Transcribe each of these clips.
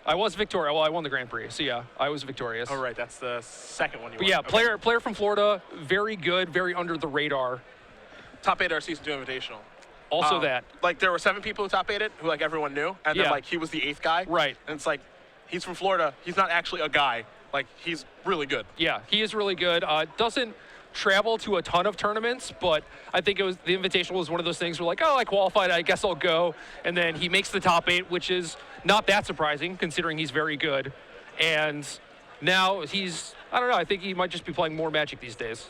I was victorious. Well, I won the Grand Prix, so yeah, I was victorious. Oh, right, that's the second one you won. But yeah, Okay. player from Florida, very good, very under the radar. Top 8 our Season 2 Invitational. Also that. Like, there were 7 people who top 8'd who, like, everyone knew. And then, like, he was the 8th guy. Right. And it's like, he's from Florida. He's not actually a guy. Like, he's really good. Yeah, he is really good. Doesn't travel to a ton of tournaments, but I think the Invitational was one of those things where like, oh, I qualified, I guess I'll go. And then he makes the top 8, which is not that surprising considering he's very good. And now I don't know, I think he might just be playing more Magic these days.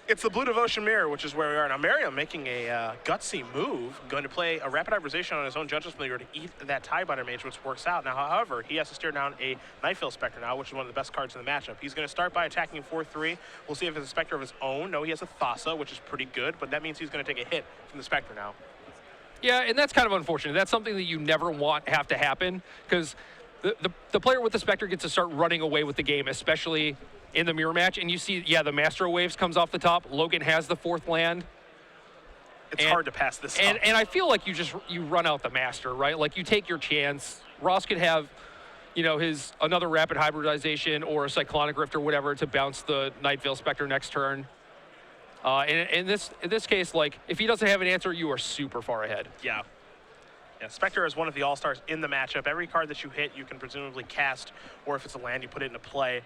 It's the Blue Devotion Mirror, which is where we are now. Merriam making a gutsy move, going to play a Rapid Hybridization on his own Judge's Familiar to eat that TIE-Biter Mage, which works out. Now, however, he has to stare down a Nightveil Spectre now, which is one of the best cards in the matchup. He's going to start by attacking 4-3. We'll see if it's a Spectre of his own. No, he has a Thassa, which is pretty good, but that means he's going to take a hit from the Spectre now. Yeah, and that's kind of unfortunate. That's something that you never want have to happen, because the player with the Spectre gets to start running away with the game, especially in the mirror match. And you see, yeah, the Master of Waves comes off the top. Logan has the 4th land. It's hard to pass this up. And I feel like you run out the Master, right? Like, you take your chance. Ross could have, you know, another Rapid Hybridization or a Cyclonic Rift or whatever to bounce the Nightveil Spectre next turn. In this case, like, if he doesn't have an answer, you are super far ahead. Yeah. Yeah, Spectre is one of the all-stars in the matchup. Every card that you hit, you can presumably cast, or if it's a land, you put it into play.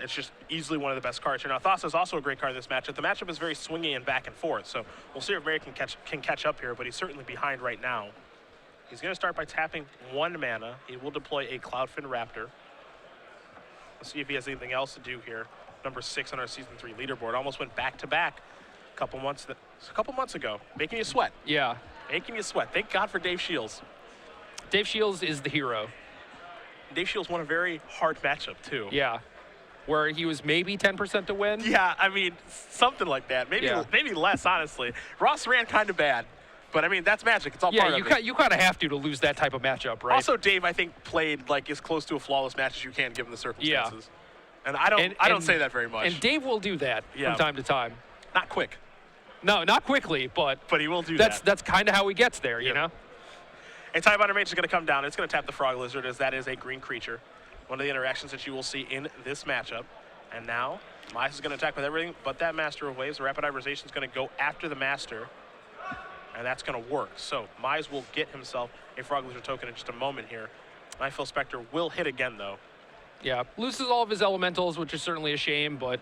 It's just easily one of the best cards here. Now, Thassa is also a great card in this matchup. The matchup is very swingy and back and forth, so we'll see if Merriam can catch up here, but he's certainly behind right now. He's going to start by tapping 1 mana. He will deploy a Cloudfin Raptor. Let's see if he has anything else to do here. Number 6 on our Season 3 leaderboard. Almost went back-to-back a couple months ago. Making you sweat. Yeah. Making you sweat. Thank God for Dave Shields. Dave Shields is the hero. Dave Shields won a very hard matchup, too. Yeah. Where he was maybe 10% to win. Yeah, I mean, something like that. Maybe less, honestly. Ross ran kind of bad, but I mean, that's Magic. It's all part of it. Yeah, you kind of have to lose that type of matchup, right? Also, Dave, I think, played like as close to a flawless match as you can given the circumstances. Yeah. And I don't say that very much. And Dave will do that from time to time. Not quick. No, not quickly, but he will do that. That's kind of how he gets there, you know? A TIE-Biter Mage is going to come down. It's going to tap the Frog Lizard, as that is a green creature. One of the interactions that you will see in this matchup. And now, Mize is going to attack with everything but that Master of Waves. The Rapid Hybridization is going to go after the Master, and that's going to work. So Mize will get himself a Frog Lizard token in just a moment here. Nightveil Spectre will hit again, though. Yeah, loses all of his elementals, which is certainly a shame, but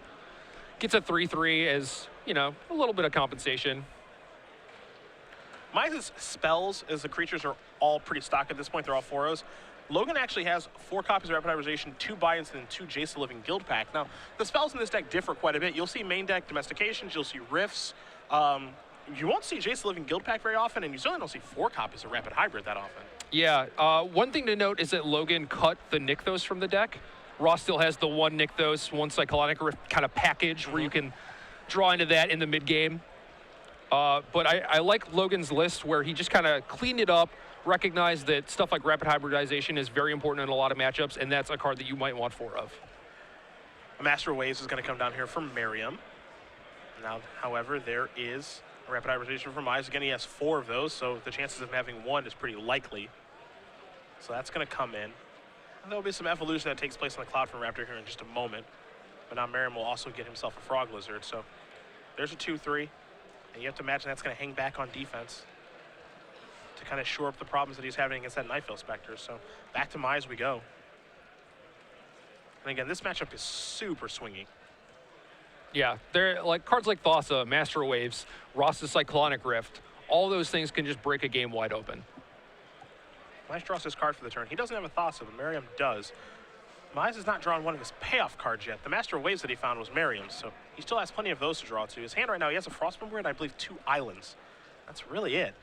gets a 3-3 as, you know, a little bit of compensation. Mize's spells, as the creatures are all pretty stock at this point, they're all 4-0s. Logan actually has 4 copies of Rapid Hybridization, 2 buy-ins, and 2 Jace the Living Guild pack. Now, the spells in this deck differ quite a bit. You'll see main deck domestications, you'll see rifts. You won't see Jace the Living Guild pack very often, and you certainly don't see 4 copies of Rapid Hybrid that often. Yeah, one thing to note is that Logan cut the Nykthos from the deck. Ross still has the 1 Nykthos, 1 Cyclonic Rift kind of package where you can draw into that in the mid-game. But I like Logan's list where he just kind of cleaned it up, recognized that stuff like Rapid Hybridization is very important in a lot of matchups, and that's a card that you might want 4 of. A Master of Waves is going to come down here from Merriam. Now, however, there is a Rapid Hybridization from Mize. Again, he has 4 of those, so the chances of him having 1 is pretty likely. So that's going to come in. And there'll be some evolution that takes place on the Cloudfin Raptor here in just a moment. But now Merriam will also get himself a Frog Lizard. So there's a 2-3. And you have to imagine that's going to hang back on defense to kind of shore up the problems that he's having against that Nightveil Spectre. So back to Mize we go. And again, this matchup is super swingy. Yeah, they're like cards like Thassa, Master of Waves, Ross's Cyclonic Rift. All those things can just break a game wide open. Mize draws his card for the turn. He doesn't have a Thassa, but Merriam does. Mize has not drawn one of his payoff cards yet. The Master of Waves that he found was Merriam's, so he still has plenty of those to draw to. His hand right now, he has a Frostbomber and I believe 2 islands. That's really it.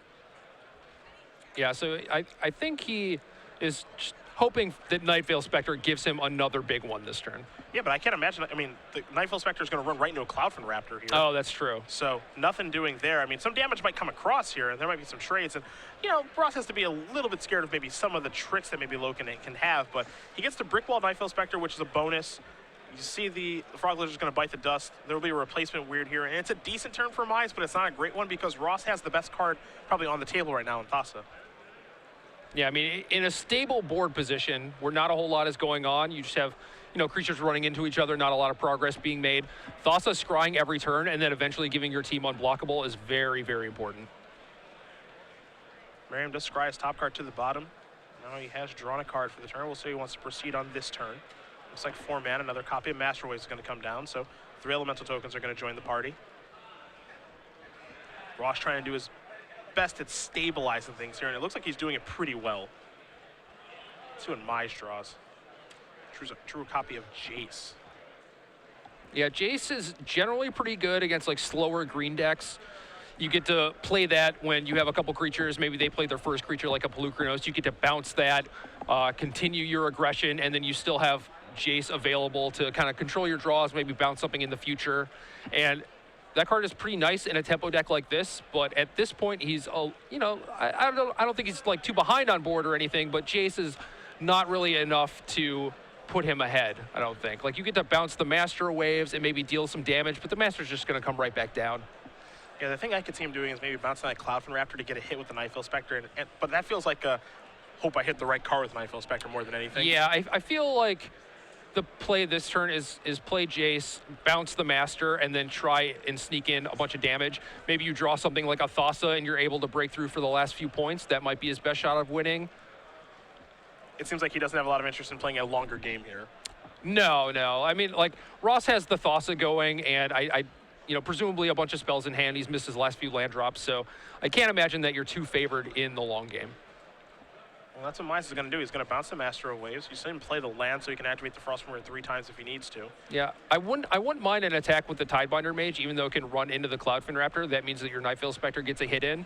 Yeah, so I think he is just hoping that Nightveil Spectre gives him another big one this turn. Yeah, but I can't imagine. I mean, the Nightveil Spectre is going to run right into a Cloudfin Raptor here. Oh, that's true. So nothing doing there. I mean, some damage might come across here, and there might be some trades. And, you know, Ross has to be a little bit scared of maybe some of the tricks that maybe Logan can have. But he gets the Brickwall Nightveil Spectre, which is a bonus. You see the Frog Lizard is going to bite the dust. There will be a replacement weird here. And it's a decent turn for Mize, but it's not a great one because Ross has the best card probably on the table right now in Thassa. Yeah, I mean, in a stable board position where not a whole lot is going on, you just have, creatures running into each other, not a lot of progress being made. Thassa scrying every turn and then eventually giving your team unblockable is very, very important. Merriam does scry his top card to the bottom. Now he has drawn a card for the turn. We'll see if he wants to proceed on this turn. Looks like 4 mana, another copy of Master Wave is going to come down, so 3 elemental tokens are going to join the party. Ross trying to do his best at stabilizing things here, and it looks like he's doing it pretty well. Let's see what Mize draws. Drew a copy of Jace. Yeah, Jace is generally pretty good against like slower green decks. You get to play that when you have a couple creatures. Maybe they play their first creature like a Pelucranos. You get to bounce that, continue your aggression, and then you still have Jace available to kind of control your draws, maybe bounce something in the future. And that card is pretty nice in a tempo deck like this, but at this point he's, I don't think he's like too behind on board or anything, but Jace is not really enough to put him ahead, I don't think. Like, you get to bounce the Master Waves and maybe deal some damage, but the Master's just going to come right back down. Yeah, the thing I could see him doing is maybe bouncing that Cloudfin Raptor to get a hit with the Nightfall Spectre, but that feels like a hope I hit the right card with Nightfall Spectre more than anything. Yeah, I feel like the play this turn is play Jace, bounce the Master, and then try and sneak in a bunch of damage. Maybe you draw something like a Thassa and you're able to break through for the last few points. That might be his best shot of winning. It seems like he doesn't have a lot of interest in playing a longer game here. No. I mean, like, Ross has the Thassa going, and I presumably a bunch of spells in hand. He's missed his last few land drops, so I can't imagine that you're too favored in the long game. Well, that's what Mize is going to do. He's going to bounce the Master of Waves. You see him play the land so he can activate the Frostmourne 3 times if he needs to. Yeah, I wouldn't mind an attack with the Tidebinder Mage, even though it can run into the Cloudfin Raptor. That means that your Nightveil Spectre gets a hit in.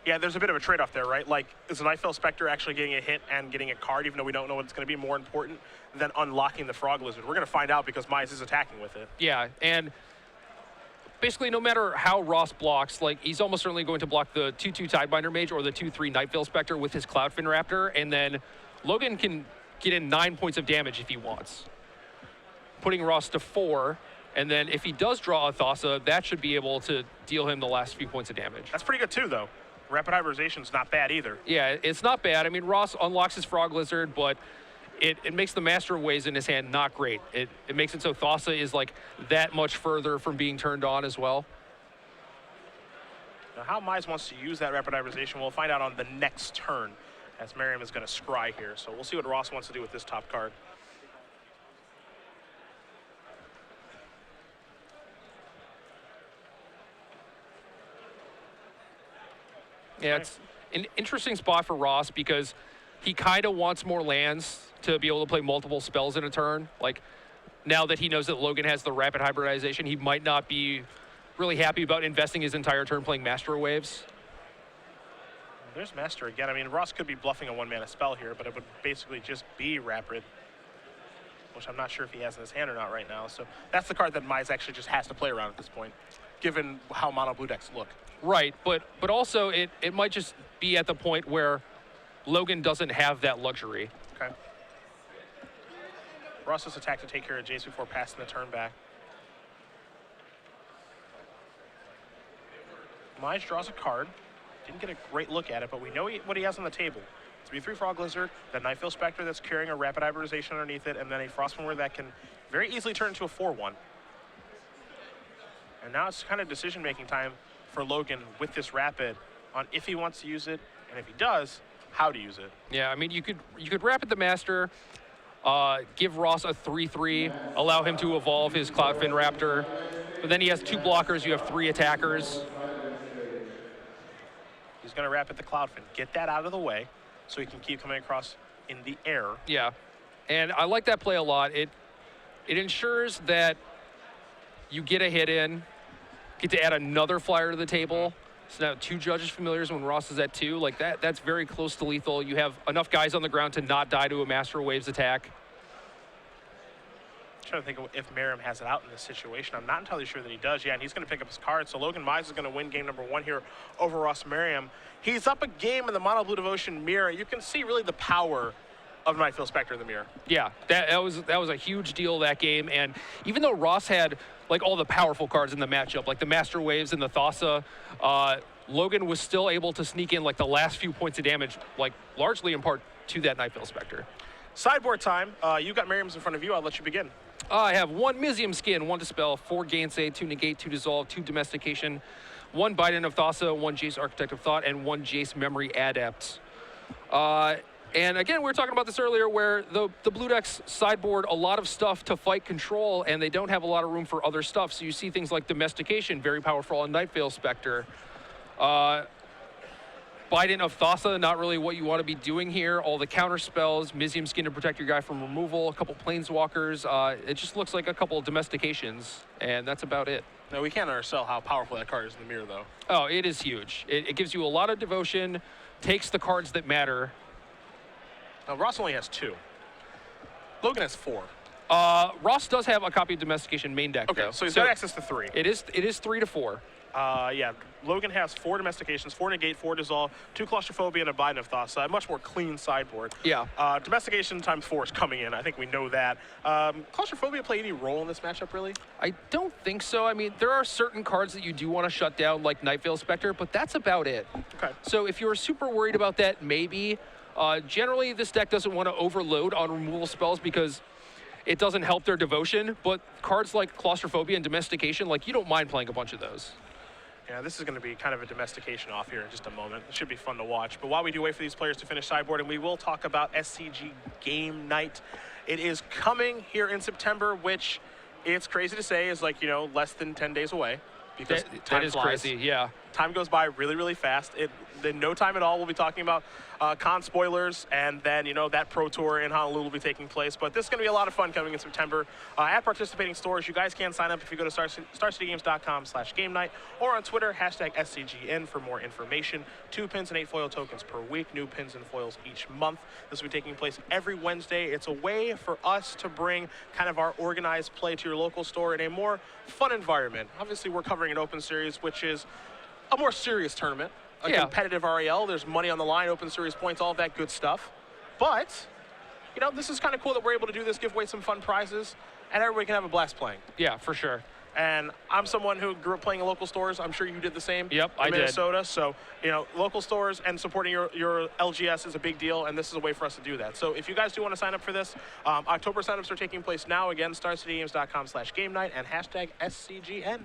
Yeah, there's a bit of a trade-off there, right? Like, is the Nightveil Spectre actually getting a hit and getting a card, even though we don't know what it's going to be, more important than unlocking the Frog Lizard? We're going to find out because Mize is attacking with it. Yeah, and basically no matter how Ross blocks, like, he's almost certainly going to block the 2/2 Tidebinder Mage or the 2/3 Nightveil Spectre with his Cloudfin Raptor, and then Logan can get in 9 points of damage if he wants, putting Ross to 4. And then if he does draw a Thassa, that should be able to deal him the last few points of damage. That's pretty good too, though. Rapid Hybridization is not bad either. Yeah, it's not bad. I mean, Ross unlocks his Frog Lizard, but it makes the Master of Waves in his hand not great. It makes it so Thassa is like that much further from being turned on as well. Now, how Mize wants to use that Rapid Hybridization, we'll find out on the next turn, as Merriam is going to scry here. So we'll see what Ross wants to do with this top card. Yeah, it's an interesting spot for Ross because he kind of wants more lands to be able to play multiple spells in a turn. Like, now that he knows that Logan has the Rapid Hybridization, he might not be really happy about investing his entire turn playing Master of Waves. There's Master again. I mean, Ross could be bluffing a 1-mana spell here, but it would basically just be Rapid, which I'm not sure if he has in his hand or not right now. So that's the card that Mize actually just has to play around at this point, given how mono blue decks look. Right, but also it might just be at the point where Logan doesn't have that luxury. Okay. Ross's attack to take care of Jace before passing the turn back. Mize draws a card. Didn't get a great look at it, but we know what he has on the table. 3/3 Frog Lizard, the Nightveil Spectre that's carrying a Rapid Hybridization underneath it, and then a Frostmourne that can very easily turn into a 4/1. And now it's kind of decision-making time for Logan with this Rapid on if he wants to use it, and if he does, how to use it. Yeah, I mean, you could Rapid the Master, give Ross a 3/3, allow him to evolve his Cloudfin Raptor, but then he has 2 blockers, you have 3 attackers. He's going to Rapid the Cloudfin. Get that out of the way so he can keep coming across in the air. Yeah, and I like that play a lot. It ensures that you get a hit in, get to add another flyer to the table. So now 2 Judges Familiars when Ross is at 2. Like, that's very close to lethal. You have enough guys on the ground to not die to a Master of Waves attack. I'm trying to think of if Merriam has it out in this situation. I'm not entirely sure that he does. Yeah, and he's going to pick up his card. So Logan Mize is going to win game number 1 here over Ross Merriam. He's up a game in the Mono Blue Devotion mirror. You can see really the power of Nightveil Spectre in the mirror. Yeah, that was a huge deal that game. And even though Ross had like all the powerful cards in the matchup, like the Master Waves and the Thassa, Logan was still able to sneak in like the last few points of damage, like largely in part to that Nightveil Spectre. Sideboard time. You've got Merriam's in front of you. I'll let you begin. I have 1 Mizium Skin, 1 Dispel, 4 Gainsay, 2 Negate, 2 Dissolve, 2 Domestication, 1 Biden of Thassa, 1 Jace Architect of Thought, and 1 Jace Memory Adept. And again, we were talking about this earlier where the blue decks sideboard a lot of stuff to fight control, and they don't have a lot of room for other stuff. So you see things like Domestication, very powerful on Nightveil Spectre. Biden of Thassa, not really what you want to be doing here. All the counter spells, Mizium Skin to protect your guy from removal, a couple Planeswalkers. It just looks like a couple Domestications, and that's about it. No, we can't undersell how powerful that card is in the mirror, though. Oh, it is huge. It gives you a lot of devotion, takes the cards that matter. Now, Ross only has 2. Logan has 4. Ross does have a copy of Domestication main deck, Okay, though. so he's got access to 3. It is 3 to 4. Yeah, Logan has 4 Domestications, 4 Negate, 4 Dissolve, 2 Claustrophobia, and a Biden of Thoughts. A much more clean sideboard. Yeah. Domestication times 4 is coming in. I think we know that. Claustrophobia play any role in this matchup, really? I don't think so. I mean, there are certain cards that you do want to shut down, like Nightveil Spectre, but that's about it. Okay. So if you're super worried about that, maybe. Generally, this deck doesn't want to overload on removal spells because it doesn't help their devotion, but cards like Claustrophobia and Domestication, like, you don't mind playing a bunch of those. Yeah, this is going to be kind of a domestication off here in just a moment. It should be fun to watch. But while we do wait for these players to finish sideboarding, we will talk about SCG Game Night. It is coming here in September, which it's crazy to say is like, less than 10 days away. Because That is flies. crazy, yeah. Time goes by really, really fast. In no time at all, we'll be talking about con spoilers, and then, that Pro Tour in Honolulu will be taking place. But this is going to be a lot of fun coming in September. At participating stores, you guys can sign up if you go to StarCityGames.com/game night or on Twitter, #SCGN for more information. 2 pins and 8 foil tokens per week, new pins and foils each month. This will be taking place every Wednesday. It's a way for us to bring kind of our organized play to your local store in a more fun environment. Obviously, we're covering an Open Series, which is a more serious tournament, a competitive REL. There's money on the line, Open Series points, all that good stuff. But, this is kind of cool that we're able to do this, give away some fun prizes, and everybody can have a blast playing. Yeah, for sure. And I'm someone who grew up playing in local stores. I'm sure you did the same. Yep, I in did. Minnesota. So, local stores and supporting your LGS is a big deal, and this is a way for us to do that. So if you guys do want to sign up for this, October signups are taking place now. Again, StarCityGames.com/game night and #SCGN.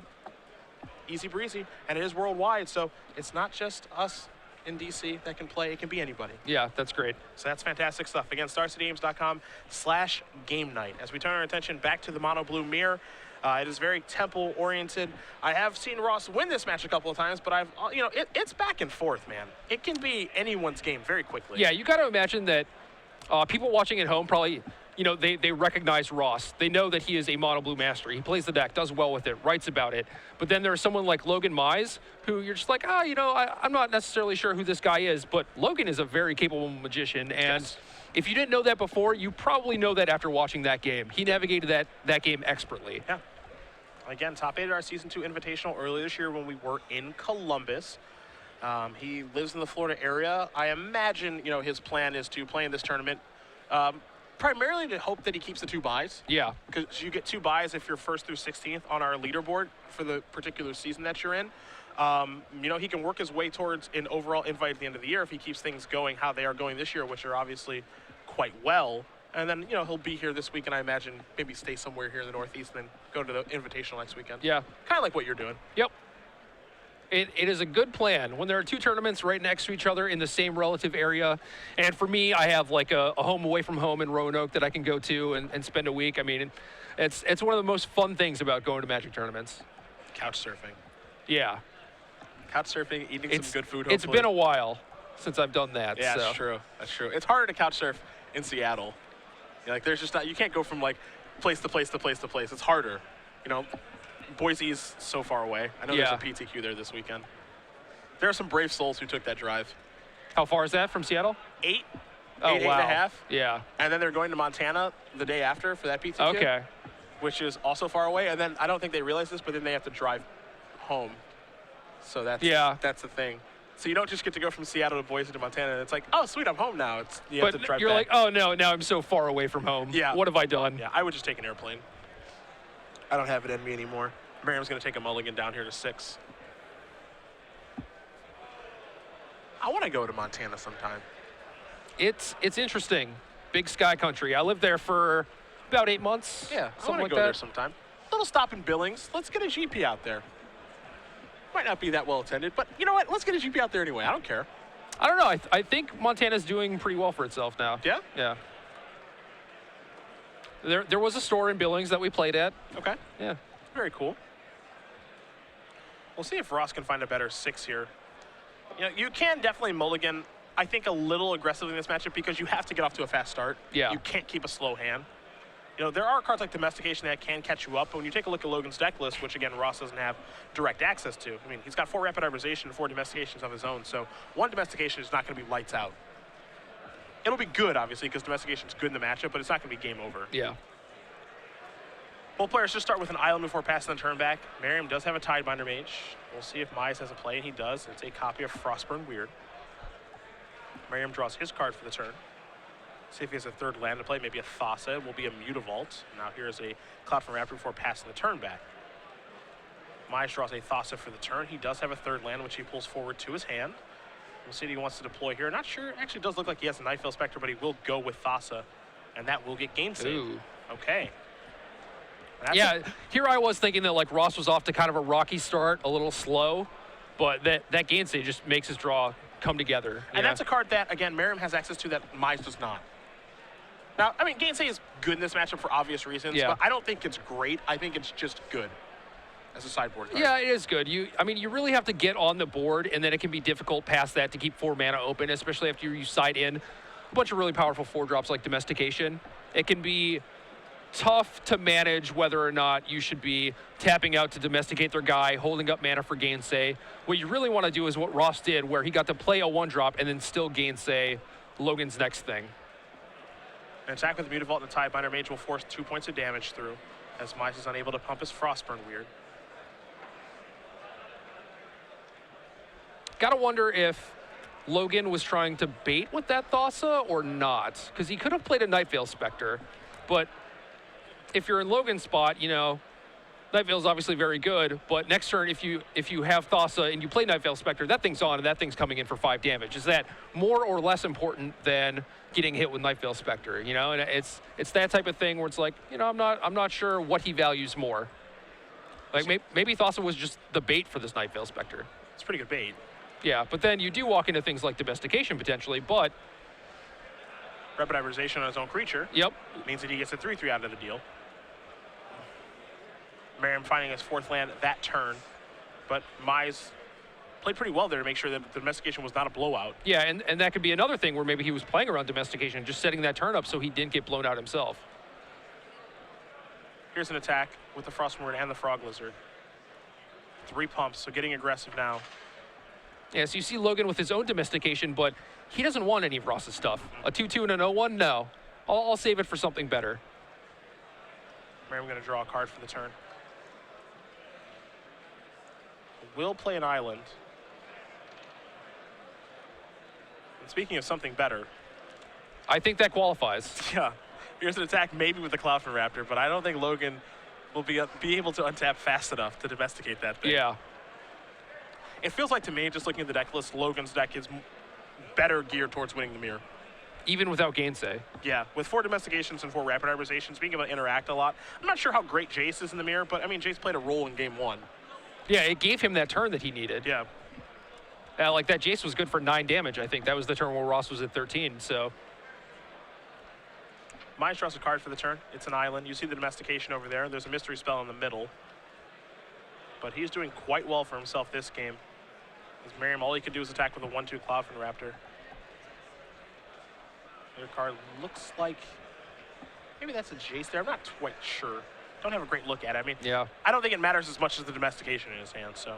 Easy breezy, and it is worldwide, so it's not just us in DC that can play. It can be anybody. Yeah, that's great. So that's fantastic stuff. Again, StarCityGames.com/game night. As we turn our attention back to the mono blue mirror, it is very temple oriented. I have seen Ross win this match a couple of times, but it's back and forth, man. It can be anyone's game very quickly. Yeah, you got to imagine that people watching at home probably, they recognize Ross. They know that he is a mono blue master. He plays the deck, does well with it, writes about it. But then there's someone like Logan Mize, who you're just like, I'm not necessarily sure who this guy is, but Logan is a very capable magician. And Yes. if you didn't know that before, you probably know that after watching that game. He navigated that game expertly. Yeah. Again, top 8 at our Season 2 Invitational earlier this year when we were in Columbus. He lives in the Florida area. I imagine, his plan is to play in this tournament primarily to hope that he keeps the 2 buys. Yeah. Because you get 2 buys if you're 1st through 16th on our leaderboard for the particular season that you're in. He can work his way towards an overall invite at the end of the year if he keeps things going how they are going this year, which are obviously quite well. And then, he'll be here this week, and I imagine maybe stay somewhere here in the Northeast and then go to the Invitational next weekend. Yeah. Kind of like what you're doing. Yep. It is a good plan when there are 2 tournaments right next to each other in the same relative area. And for me, I have like a home away from home in Roanoke that I can go to and spend a week. I mean, it's one of the most fun things about going to Magic tournaments. Couch surfing. Yeah. Couch surfing, eating some good food, It's hopefully. been a while since I've done that. Yeah, so. that's true. That's true. It's harder to couch surf in Seattle. There's just not, you can't go from like place to place to place to place. It's harder. Boise's so far away. I know there's a PTQ there this weekend. There are some brave souls who took that drive. How far is that from Seattle? 8 Oh, and wow. a half. Yeah. And then they're going to Montana the day after for that PTQ. Okay. Which is also far away. And then I don't think they realize this, but then they have to drive home. So that's the thing. So you don't just get to go from Seattle to Boise to Montana. It's like, oh, sweet, I'm home now. You have to drive you're back. like, oh, no, now I'm so far away from home. Yeah. What have I done? Yeah, I would just take an airplane. I don't have it in me anymore. Merriam's going to take a mulligan down here to 6. I want to go to Montana sometime. It's interesting. Big sky country. I lived there for about 8 months. Yeah, I something want to like go that. there sometime. Little stop in Billings. Let's get a GP out there. Might not be that well attended, but you know what? Let's get a GP out there anyway. I don't care. I don't know. I think Montana's doing pretty well for itself now. Yeah? Yeah. There was a store in Billings that we played at. Okay. Yeah. Very cool. We'll see if Ross can find a better 6 here. You know, you can definitely mulligan, I think, a little aggressively in this matchup because you have to get off to a fast start. Yeah. You can't keep a slow hand. You know, there are cards like Domestication that can catch you up, but when you take a look at Logan's deck list, which again Ross doesn't have direct access to, I mean, he's got 4 Rapid Hybridization and 4 Domestications of his own, so 1 Domestication is not going to be lights out. It'll be good, obviously, because Domestication's good in the matchup, but it's not going to be game over. Yeah. Both players just start with an island before passing the turn back. Merriam does have a Tidebinder Mage. We'll see if Mize has a play, and he does. It's a copy of Frostburn Weird. Merriam draws his card for the turn. See if he has a 3rd land to play, maybe a Thassa. It will be a Mutavault. Now here's a Cloud from Raptor before passing the turn back. Mize draws a Thassa for the turn. He does have a 3rd land, which he pulls forward to his hand. We'll see what he wants to deploy here. Not sure. Actually, it does look like he has a Nightveil Spectre, but he will go with Thassa, and that will get game saved. Ooh. Okay. Yeah, here I was thinking that like Ross was off to kind of a rocky start, a little slow, but that gain save just makes his draw come together. And that's a card that, again, Merriam has access to that Mize does not. Now, I mean, Gainsay is good in this matchup for obvious reasons, but I don't think it's great. I think it's just good as a sideboard card. Yeah, it is good. I mean, you really have to get on the board, and then it can be difficult past that to keep 4 mana open, especially after you side in a bunch of really powerful 4-drops like Domestication. It can be tough to manage whether or not you should be tapping out to domesticate their guy, holding up mana for Gainsay. What you really want to do is what Ross did, where he got to play a 1-drop and then still Gainsay Logan's next thing. An attack with the Mutavault and the Tidebinder Mage will force 2 points of damage through, as Mize is unable to pump his Frostburn Weird. Gotta wonder if Logan was trying to bait with that Thassa or not, because he could have played a Nightveil Spectre, but if you're in Logan's spot, you know, Nightveil's obviously very good, but next turn, if you have Thassa and you play Nightveil Spectre, that thing's on and that thing's coming in for 5 damage. Is that more or less important than getting hit with Nightveil Spectre? You know, and it's that type of thing where it's like, you know, I'm not sure what he values more. Like maybe Thassa was just the bait for this Nightveil Spectre. It's pretty good bait. Yeah, but then you do walk into things like Domestication potentially, but Rapid Hybridization on his own creature. Yep. Means that he gets a 3/3 out of the deal. Merriam finding his 4th land that turn, but Mize played pretty well there to make sure that the Domestication was not a blowout. Yeah, and that could be another thing where maybe he was playing around Domestication, just setting that turn up so he didn't get blown out himself. Here's an attack with the Frostmourne and the Frog Lizard. 3 pumps, so getting aggressive now. Yeah, so you see Logan with his own Domestication, but he doesn't want any of Ross's stuff. A 2/2 and an 0/1? No. I'll save it for something better. Merriam going to draw a card for the turn. Will play an island. And speaking of something better. I think that qualifies. Yeah. Here's an attack maybe with the Cloud from Raptor, but I don't think Logan will be able to untap fast enough to domesticate that thing. Yeah. It feels like to me, just looking at the deck list, Logan's deck is better geared towards winning the mirror. Even without Gainsay. Yeah, with 4 Domestications and 4 Rapid Hybridizations, being able to interact a lot. I'm not sure how great Jace is in the mirror, but I mean, Jace played a role in game 1. Yeah, it gave him that turn that he needed. Yeah. Like that Jace was good for 9 damage, I think. That was the turn where Ross was at 13, so. Mize draws a card for the turn. It's an island. You see the Domestication over there. There's a Mystery Spell in the middle. But he's doing quite well for himself this game. As Merriam, all he could do is attack with a 1/2 Cloud from Raptor. Their card looks like, maybe that's a Jace there. I'm not quite sure. Don't have a great look at it. I mean, yeah. I don't think it matters as much as the Domestication in his hand, so.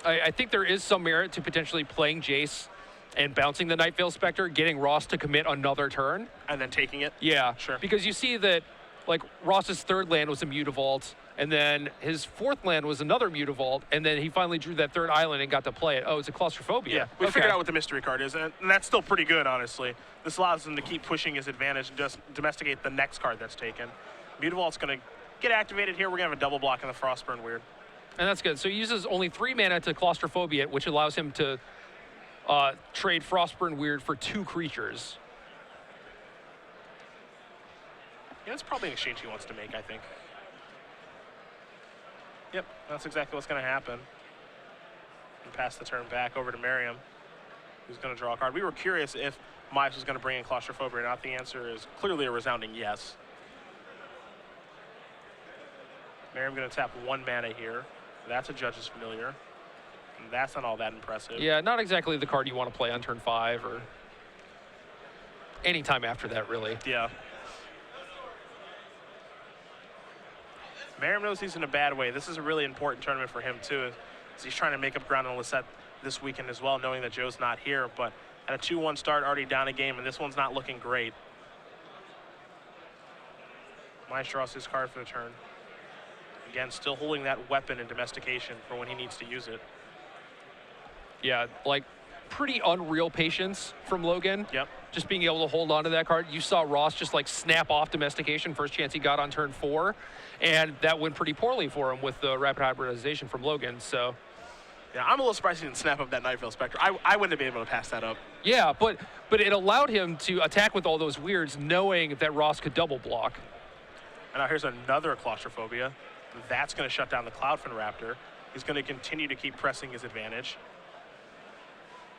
I think there is some merit to potentially playing Jace and bouncing the Nightveil Spectre, getting Ross to commit another turn. And then taking it? Yeah. Sure. Because you see that, like, Ross's 3rd land was a Mutavault, and then his 4th land was another Mutavault, and then he finally drew that 3rd island and got to play it. Oh, it's a Claustrophobia. Yeah, we figured out what the mystery card is, and that's still pretty good, honestly. This allows him to keep pushing his advantage and just domesticate the next card that's taken. Mutavault's going to get activated here. We're going to have a double block in the Frostburn Weird. And that's good. So he uses only 3 mana to Claustrophobia it, which allows him to trade Frostburn Weird for 2 creatures. Yeah, that's probably an exchange he wants to make, I think. Yep, that's exactly what's going to happen. And pass the turn back over to Merriam, who's going to draw a card. We were curious if Mize was going to bring in Claustrophobia or not. The answer is clearly a resounding yes. Merriam going to tap 1 mana here. That's a Judge's Familiar. And that's not all that impressive. Yeah, not exactly the card you want to play on turn 5 or anytime after that, really. Yeah. Merriam knows he's in a bad way. This is a really important tournament for him, too. As he's trying to make up ground on Lissette this weekend as well, knowing that Joe's not here. But at a 2-1 start, already down a game, and this one's not looking great. Mize draws his card for the turn. Again, still holding that weapon in Domestication for when he needs to use it. Yeah, like pretty unreal patience from Logan. Yep. Just being able to hold on to that card. You saw Ross just like snap off Domestication first chance he got on turn 4, and that went pretty poorly for him with the rapid hybridization from Logan. So yeah, I'm a little surprised he didn't snap up that Nightveil Spectre. I wouldn't have been able to pass that up. yeah, but it allowed him to attack with all those weirds, knowing that Ross could double block. And now here's another Claustrophobia. That's going to shut down the Cloudfin Raptor. He's going to continue to keep pressing his advantage.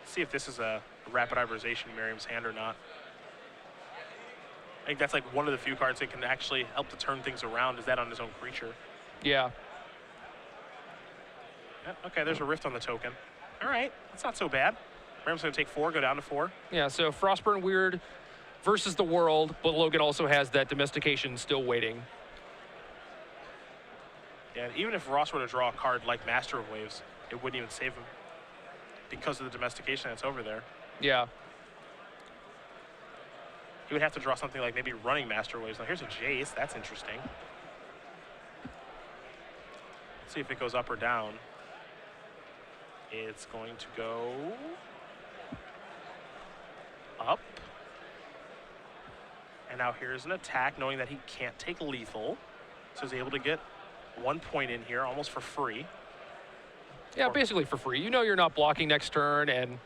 See if this is a rapid hybridization in Merriam's hand or not. I think that's like one of the few cards that can actually help to turn things around, is that on his own creature. Yeah. Okay, there's a Rift on the token. All right, that's not so bad. Merriam's going to take 4, go down to 4. Yeah, so Frostburn Weird versus the world, but Logan also has that Domestication still waiting. Yeah, and even if Ross were to draw a card like Master of Waves, it wouldn't even save him because of the Domestication that's over there. Yeah. He would have to draw something like maybe running Master Waves. Now here's a Jace, that's interesting. Let's see if it goes up or down. It's going to go up. And now here's an attack, knowing that he can't take lethal. So he's able to get 1 point in here, almost for free. Yeah, basically for free. You know you're not blocking next turn, and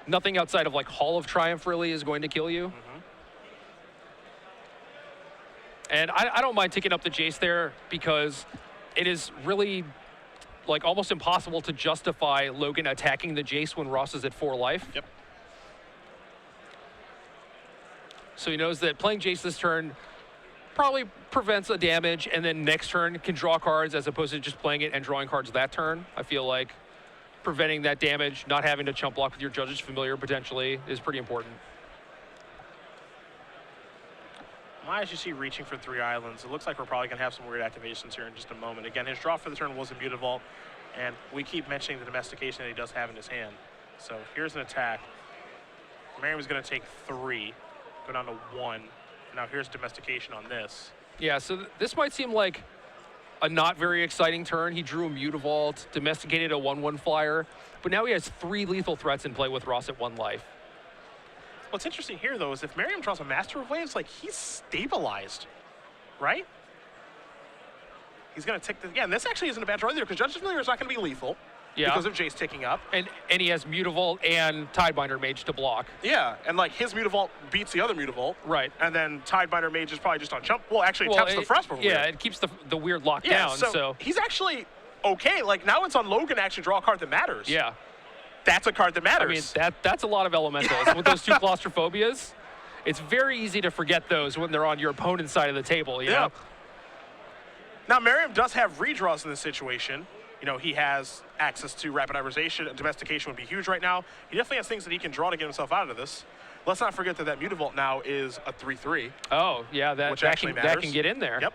nothing outside of like Hall of Triumph really is going to kill you. Mm-hmm. And I don't mind taking up the Jace there, because it is really like almost impossible to justify Logan attacking the Jace when Ross is at 4 life. Yep. So he knows that playing Jace this turn probably prevents a damage, and then next turn can draw cards as opposed to just playing it and drawing cards that turn. I feel like preventing that damage, not having to chump block with your Judge's Familiar potentially, is pretty important. Mize, you see, reaching for 3 islands. It looks like we're probably going to have some weird activations here in just a moment. Again, his draw for the turn was a Mutavault, and we keep mentioning the Domestication that he does have in his hand. So here's an attack. Merriam is going to take 3, go down to 1. Now here's Domestication on this. Yeah, so this might seem like a not very exciting turn. He drew a Mutavault, domesticated a 1/1 flyer, but now he has 3 lethal threats in play with Ross at 1 life. What's interesting here, though, is if Merriam draws a Master of Waves, like, he's stabilized, right? He's going to take the... Yeah, and this actually isn't a bad draw either, because Judge's Familiar is not going to be lethal because of Jace ticking up. And he has Mutavault and Tidebinder Mage to block. Yeah, and, like, his Mutavault beats the other Mutavault. Right. And then Tidebinder Mage is probably just on chump. Well, actually, it taps the Frostburn. Yeah, it keeps the weird locked down. So he's actually okay. Like, now it's on Logan to actually draw a card that matters. Yeah. That's a card that matters. I mean, that's a lot of elementals. With those 2 claustrophobias, it's very easy to forget those when they're on your opponent's side of the table, you know? Now, Merriam does have redraws in this situation. You know, he has access to rapid hybridization. Domestication would be huge right now. He definitely has things that he can draw to get himself out of this. Let's not forget that Mutavault now is a 3/3. Oh, yeah, that can get in there. Yep.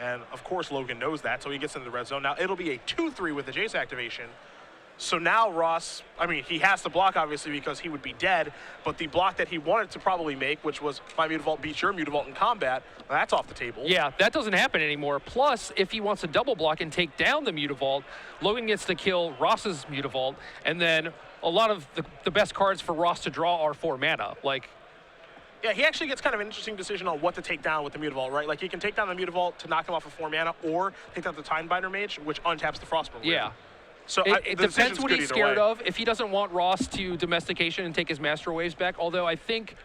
And, of course, Logan knows that, so he gets into the red zone. Now, it'll be a 2/3 with the Jace activation. So now Ross, I mean, he has to block, obviously, because he would be dead, but the block that he wanted to probably make, which was my Mutavault beats your Mutavault in combat, that's off the table. Yeah, that doesn't happen anymore. Plus, if he wants to double block and take down the Mutavault, Logan gets to kill Ross's Mutavault, and then a lot of the best cards for Ross to draw are 4 mana. Like, Yeah, he actually gets kind of an interesting decision on what to take down with the Mutavault, right? Like, he can take down the Mutavault to knock him off of 4 mana, or take down the Tidebiter Mage, which untaps the Frostborn. Yeah. So it the depends what good he's either scared way. of. If he doesn't want Ross to Domestication and take his Master Waves back, although I think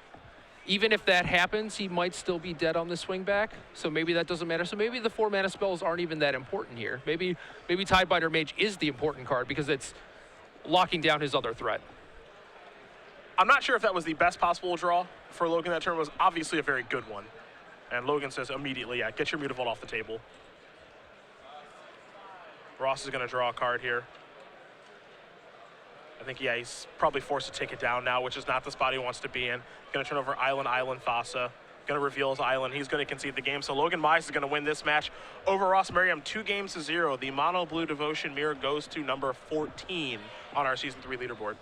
even if that happens, he might still be dead on the swing back. So maybe that doesn't matter. So maybe the 4 mana spells aren't even that important here. Maybe Tidebiter Mage is the important card because it's locking down his other threat. I'm not sure if that was the best possible draw for Logan. That turn was obviously a very good one. And Logan says immediately, yeah, get your Mutavault off the table. Ross is going to draw a card here. I think, yeah, he's probably forced to take it down now, which is not the spot he wants to be in. Going to turn over Island, Thassa. Going to reveal his Island. He's going to concede the game. So Logan Mize is going to win this match over Ross Merriam 2-0. The Mono Blue Devotion Mirror goes to number 14 on our Season 3 leaderboard.